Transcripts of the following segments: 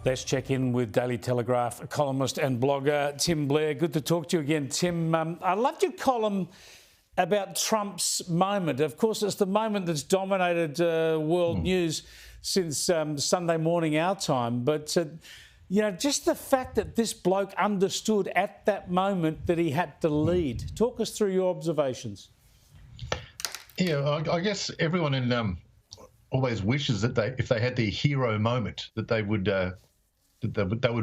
Let's check in with Daily Telegraph columnist and blogger Tim Blair. Good to talk to you again, Tim. I loved your column about Trump's moment. Of course, it's the moment that's dominated world news since Sunday morning our time. But, you know, just the fact that this bloke understood at that moment that he had to lead. Talk us through your observations. Yeah, I guess everyone in always wishes that if they had their hero moment, that they would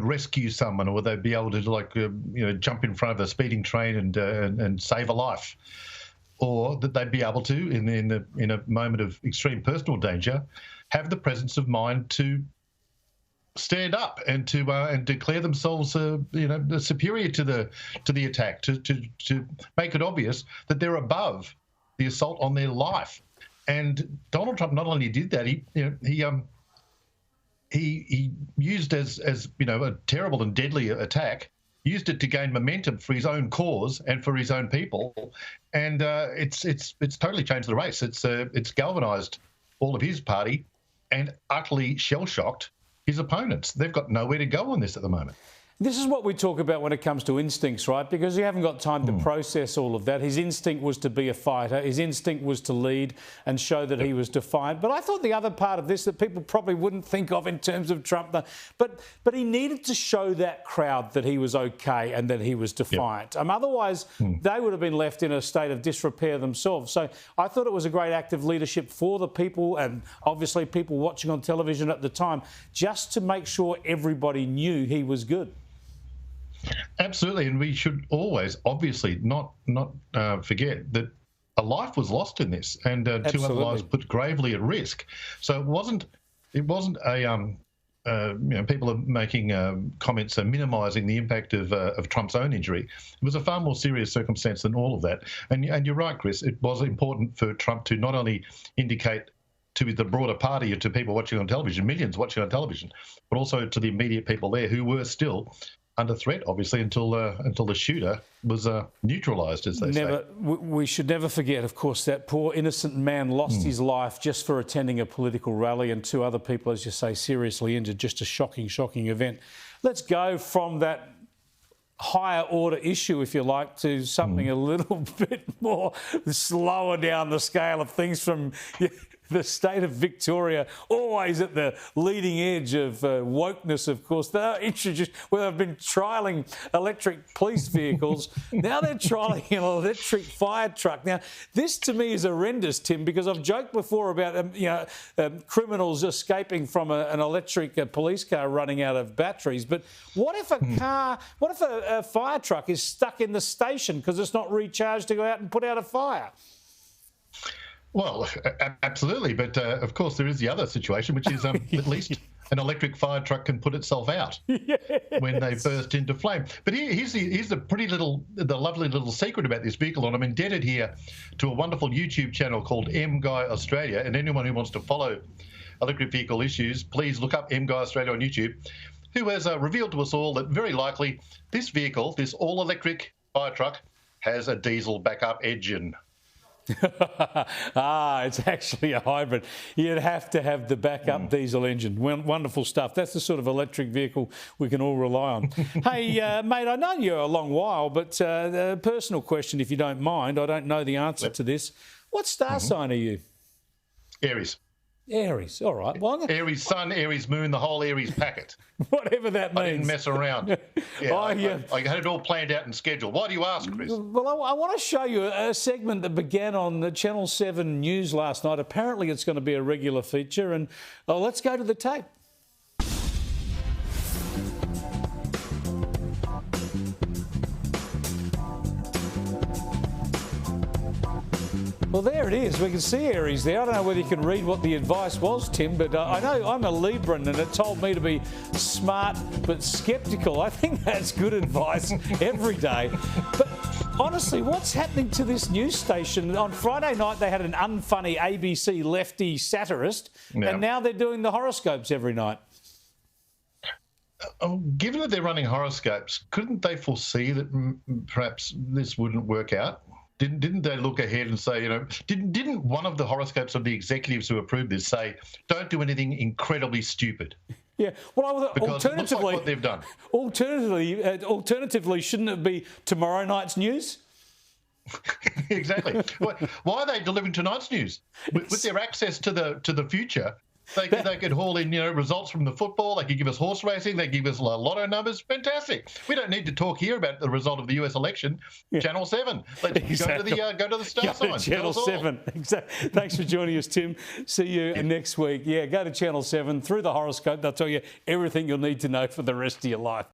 rescue someone, or they'd be able to jump in front of a speeding train and save a life, or that they'd be able to in a moment of extreme personal danger have the presence of mind to stand up and to declare themselves superior to the attack, to make it obvious that they're above the assault on their life. And Donald Trump not only did that, he used as a terrible and deadly attack, used it to gain momentum for his own cause and for his own people, and it's totally changed the race. It's galvanized all of his party and utterly shell-shocked his opponents. They've got nowhere to go on this at the moment. This is what we talk about when it comes to instincts, right? Because you haven't got time to process all of that. His instinct was to be a fighter. His instinct was to lead and show that he was defiant. But I thought the other part of this that people probably wouldn't think of in terms of Trump, but he needed to show that crowd that he was okay and that he was defiant. Otherwise, they would have been left in a state of disrepair themselves. So I thought it was a great act of leadership for the people, and obviously people watching on television at the time, just to make sure everybody knew he was good. Absolutely, and we should always, obviously, not forget that a life was lost in this, and two other lives put gravely at risk. So it wasn't a people are making comments minimising the impact of Trump's own injury. It was a far more serious circumstance than all of that. And you're right, Chris. It was important for Trump to not only indicate to the broader party and to people watching on television, millions watching on television, but also to the immediate people there who were still under threat, obviously, until the shooter was neutralised, as they say. We should never forget, of course, that poor innocent man lost his life just for attending a political rally, and two other people, as you say, seriously injured. Just a shocking, shocking event. Let's go from that higher order issue, if you like, to something a little bit more slower down the scale of things from the state of Victoria, always at the leading edge of wokeness, of course. They're introduced, well, they've been trialling electric police vehicles. Now they're trialling an electric fire truck. Now, this to me is horrendous, Tim, because I've joked before about criminals escaping from an electric police car running out of batteries. But what if a fire truck is stuck in the station because it's not recharged to go out and put out a fire? Well, absolutely. But, of course, there is the other situation, which is at least an electric fire truck can put itself out when they burst into flame. But here's the lovely little secret about this vehicle. And I'm indebted here to a wonderful YouTube channel called M Guy Australia. And anyone who wants to follow electric vehicle issues, please look up M Guy Australia on YouTube, who has revealed to us all that very likely this vehicle, this all-electric fire truck, has a diesel backup engine. It's actually a hybrid. You'd have to have the backup diesel engine. Wonderful stuff. That's the sort of electric vehicle we can all rely on. Hey, mate, I know you a long while, but a personal question, if you don't mind. I don't know the answer to this. What star sign are you? Aries. Aries, all right. Well, Aries sun, Aries moon, the whole Aries packet. Whatever that means. I didn't mess around. I had it all planned out and scheduled. Why do you ask, Chris? Well, I want to show you a segment that began on the Channel 7 News last night. Apparently it's going to be a regular feature. And let's go to the tape. Well, there it is. We can see Aries there. I don't know whether you can read what the advice was, Tim, but I know I'm a Libran and it told me to be smart but sceptical. I think that's good advice every day. But honestly, what's happening to this news station? On Friday night, they had an unfunny ABC lefty satirist, and now they're doing the horoscopes every night. Given that they're running horoscopes, couldn't they foresee that perhaps this wouldn't work out? Didn't they look ahead and say, didn't one of the horoscopes of the executives who approved this say, don't do anything incredibly stupid? Yeah. Well, Because it looks like what they've done. Alternatively, shouldn't it be tomorrow night's news? Exactly. Why are they delivering tonight's news? With their access to the future, they could haul in results from the football. They could give us horse racing. They give us lotto numbers. Fantastic. We don't need to talk here about the result of the US election. Yeah. Channel 7. Let's go to the star sign. Channel 7. Exactly. Thanks for joining us, Tim. See you next week. Yeah, go to Channel 7 through the horoscope. They'll tell you everything you'll need to know for the rest of your life.